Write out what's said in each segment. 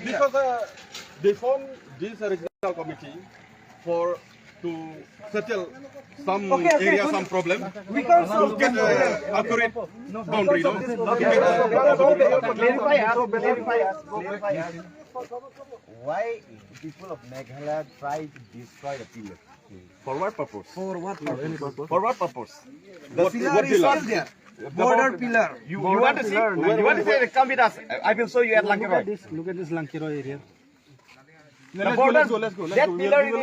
Because they formed this regional committee to settle some area, some problem. We can't solve Get accurate boundary. Clarify us. Why people of Meghalaya try to destroy the pillar? For what purpose? For what purpose? For what purpose? The pillar is still there. Border pillar. You want to see? You want to say? Come with us. I will show you at Langkiroy. Look at this Langkiroy area. That pillar is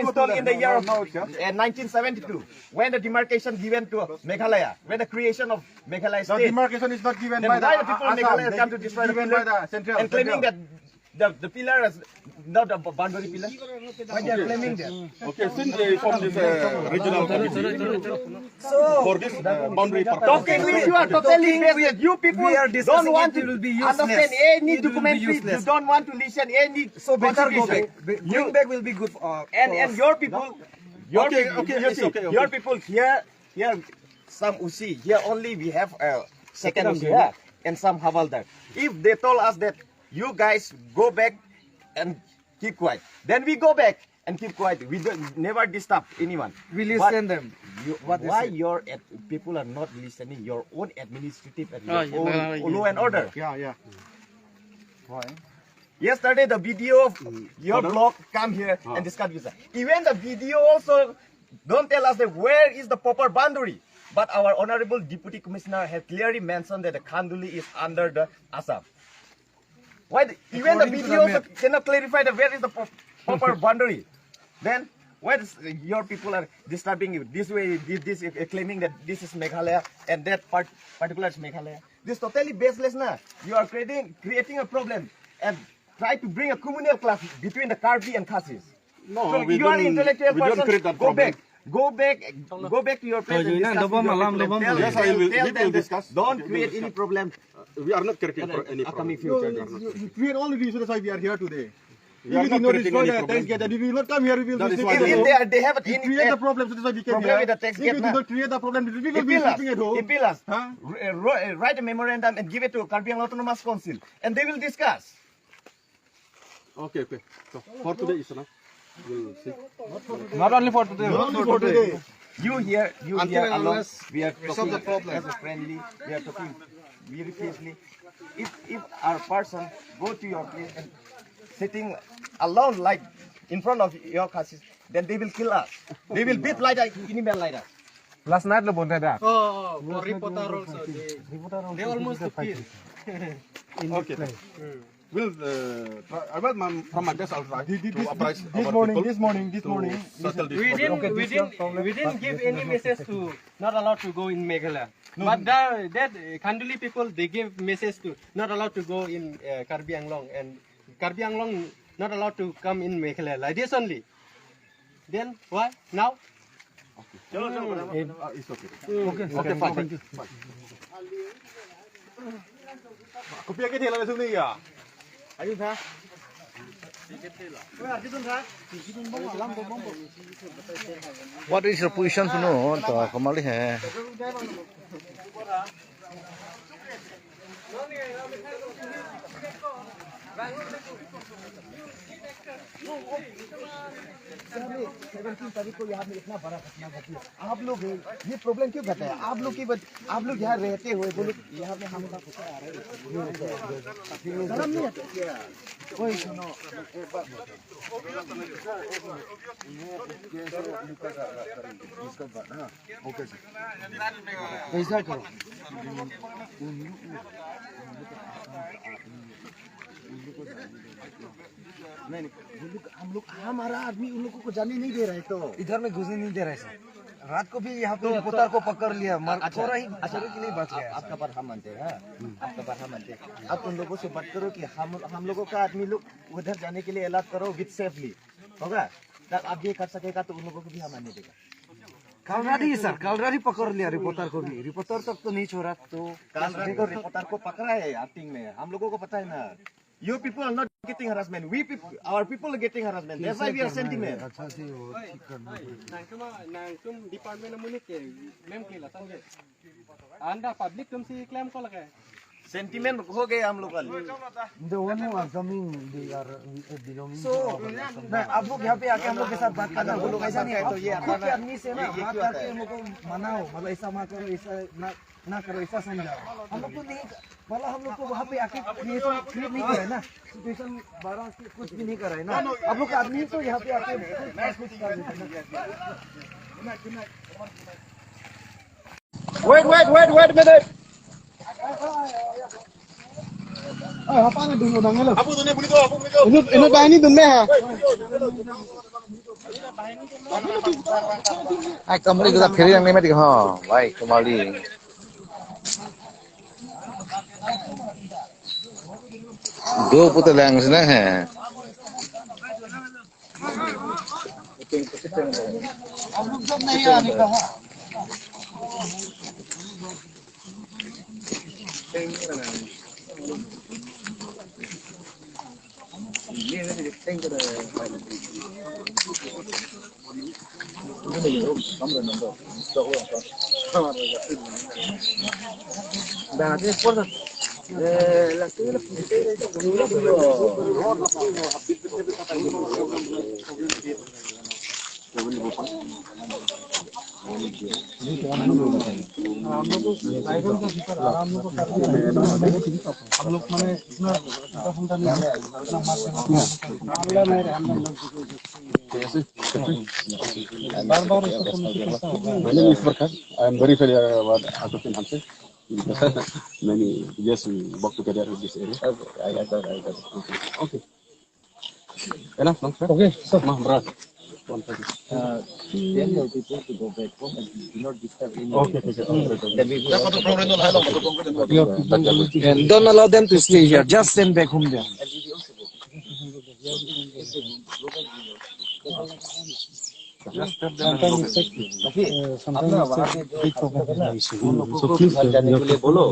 installed in the year of 1972, when the demarcation given to Meghalaya, when the creation of Meghalaya state. The demarcation is not given by why the people of Meghalaya come to destroy the pillar and claiming that the pillar is not the boundary pillar? Why they are claiming that? Okay, since they formed this regional committee for this boundary purpose. Talking with you are totally baseless. You people don't want to understand any document. You don't want to listen any. So better go back. You Going back will be good for and your people. Your people here some Usi. Here only we have second Usi here and some Havaldar. If they told us that you guys go back and keep quiet, then we go back and keep quiet. We never disturb anyone. We listen them. Why your people are not listening? Your own administrative and your own law and order. Yeah. Why? Yesterday the video of your blog come here and discuss with us. Even the video also don't tell us that where is the proper boundary. But our honorable deputy commissioner has clearly mentioned that the Khanduli is under the Assam. Why even the video also cannot clarify that where is the proper boundary? Then why your people are disturbing you this way? This claiming that this is Meghalaya and that particular is Meghalaya. This totally baseless now. You are creating a problem and try to bring a communal clash between the Karbi and Khasis. No, so you are an intellectual person. Go back to your place and discuss. Yes, I will discuss. Don't create any problem. We are not creating any problem. You create all the issues. That's why we are here today. We are not creating any problem. If we will not come here, we will destroy the If they have any create the problem, so that's why we came problem here. with the tax If we gate, do not create the problem, we will be sleeping at home. Appeal us. Write a memorandum and give it to Karbi Autonomous Council, and they will discuss. Okay. So for today is enough. We'll see. Not only for today. Not only for today. You here alone. We are talking the problem. as a friendly. We are talking very peacefully. If our person go to your place and sitting alone like in front of your classes, then they will kill us. They will beat like an animal like us. Last night lo bonda da. Oh, for reporter also. They almost killed. Okay. We'll I will from my best. I'll try to apprise This morning. settle this problem. We didn't give any message to not allowed to go in Meghalaya. But that Khanduli people, they give message to not allowed to go in Karbi Anglong, and Karbi Anglong not allowed to come in Meghalaya. Like this only. Then why now? It's okay. Okay, fine. Thank you. Kopi cái thế là xuống đi à? Ayun ha. What is your position no? To kamali hai. को यहाँ में इतना बड़ा घटना घटी है। आप लोग ये प्रॉब्लम क्यों घटा है? आप लोग यहाँ रहते हुए बोलो यहाँ में हम लोग आ रहे हैं। शर्म नहीं आती क्या? कोई सुनो कैसा करो नहीं हमारा आदमी उन लोगों को जाने नहीं दे रहे तो इधर में घुसने नहीं दे रहे सर। रात को भी यहाँ पे रिपोर्टर को पकड़ लिया, थोड़ा ही अचानक के लिए बच गया। आपका बात हम मानते हैं, आपका बात हम मानते हैं। आप उन लोगों से बात करो कि हम लोगों का आदमी लोग उधर जाने के लिए अलर्ट करो विद सेफली, होगा? तब आप ये कर सकेगा तो उन लोगों को भी हम आने देगा। कल रात ही पकड़ लिया रिपोर्टर को भी। रिपोर्टर तक तो नहीं छोड़ा तो कल रात को रिपोर्टर को पकड़ा है एक्टिंग में। हम लोगों को पता है ना। You people are not getting harassment. Our people are getting harassment. That's why we are sentiment. Nangkum department namun ke mem kila sange. Anda public tum si claim ko lagay. Sentiment हो गए हम लोग का। The one who are coming, they are belonging to our ना आप लोग यहाँ पे आके हम लोग के साथ बात करना, वो लोग ऐसा नहीं है तो ये आदमी से ना बात करके हम लोग को मनाओ, मतलब ऐसा मत करो, ऐसा ना करो, ऐसा समझाओ। हम लोग को नहीं, मतलब हम लोग को वहाँ पे आके क्रिएट नहीं करा है ना, सिचुएशन 12 से कुछ भी नहीं करा है ना, आप लोग आदमी तो यहाँ पे आके कुछ कर देते हैं। Wait a minute. Apa tuh bunyi tuh? Ini bahini tuh meh. Ai kembali kita kiri yang lima tiga ha. Baik kembali. Dua putar yang sana है. हम लोग जब नहीं आने का My name is Farkan. I am very familiar about Akufin Hamse. Many years we work together in this area. I got it. Okay. Enough, no? Okay, so, Mahamraj. tell your people to go back home and do not disturb any. And don't allow them to stay here. Just send back home there. Sometimes big problem है ना, उन लोगों को घर जाने के लिए बोलो,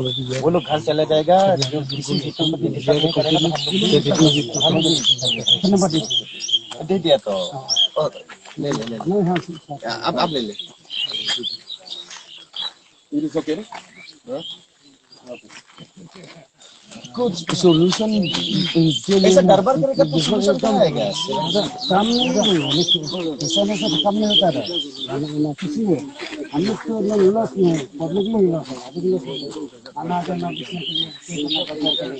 वो लोग घर चला जाएगा, जो किसी चीज़ को डिस्टर्ब नहीं करेगा तो हम दे दिया तो ले अब ले ले। It is okay, no? कुछ सोल्यूशन ऐसा गड़बड़ करेगा तो सोल्यूशन क्या आएगा? काम नहीं होगा, ऐसा काम नहीं होता है ना किसी में। हम लोग तो ना लॉस में पब्लिक में लॉस है, अभी लॉस आना जाना बिजनेस के लिए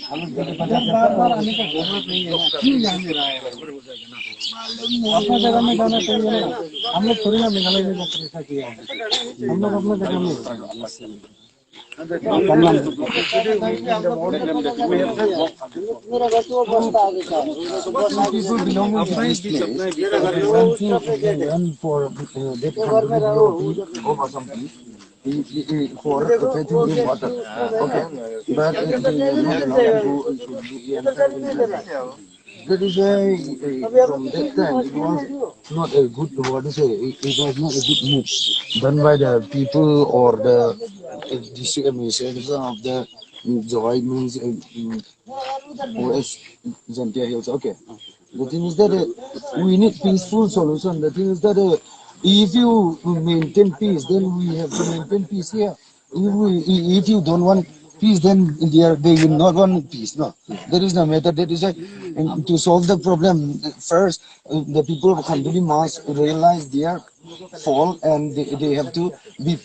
हम लोग बार आने का जरूरत नहीं है, क्यों जाने रहा है? अपना जगह में जाना चाहिए ना, हम लोग थोड़ी ना मेघालय में जाकर ऐसा किया है, हम लोग अपना जगह में people belonging to this place for that country over some peace for protecting the water. Okay, but they not that is why from that time it was not a good what to say. It was not a good move done by the people or the administrators of the Joy means OS Zantia Hills. Okay. The thing is that we need peaceful solution. The thing is that if you maintain peace, then we have to maintain peace here. If you don't want peace, then they will not want peace. No, there is no method. That is to solve the problem. First, the people of Karbi must realize their fault, and they have to be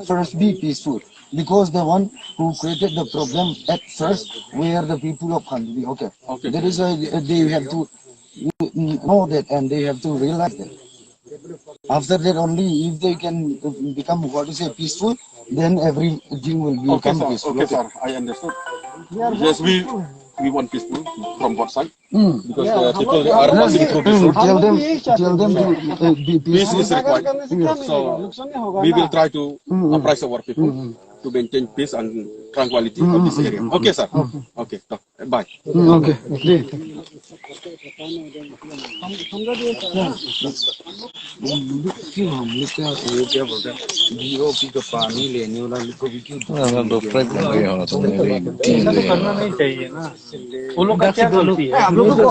first be peaceful. Because the one who created the problem at first were the people of Karbi. Okay. That is they have to know that, and they have to realize that. After that, only if they can become peaceful, then everything will become peaceful. Okay, sir. I understood. Yes, we want peaceful from both sides because the people are passing through this road. Tell them to be Peace peaceful. is required. So we will try to apprise our people to maintain peace and tranquility of this area. Okay, sir. Okay. Bye. Okay. करना नहीं चाहिए ना, वो लोग का क्या गलती है? आप लोग को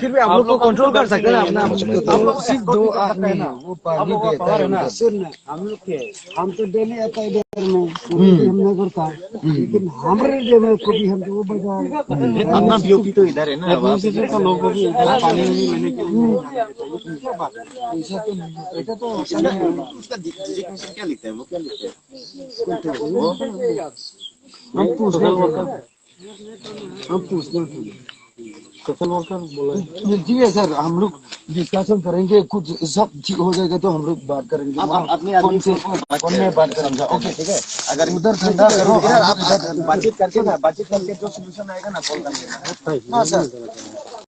फिर भी आप लोग को कंट्रोल कर सकते हैं अपना। आप लोग सिर्फ 2 आदमी ना, वो पानी देता है ना, हम लोग के हम तो डेली आता है। हमने करता लेकिन हमारे लिए में कभी हम जो बजा अपना बीओपी तो इधर है ना का लोग भी इधर पानी नहीं लेने के लिए क्या बात है ऐसा तो नहीं है ऐसा तो उसका डिजिग्नेशन क्या लिखता है वो क्या लिखता है हम पूछना हम पूछना सोशल वर्कर बोला जी है सर हम लोग डिस्कशन करेंगे कुछ सब ठीक हो जाएगा तो हम लोग बात करेंगे अपने आदमी से फोन में बात करेंगे ओके ठीक है अगर उधर ठंडा करो इधर आप बातचीत करके जो सोल्यूशन आएगा ना कॉल कर लेना हाँ सर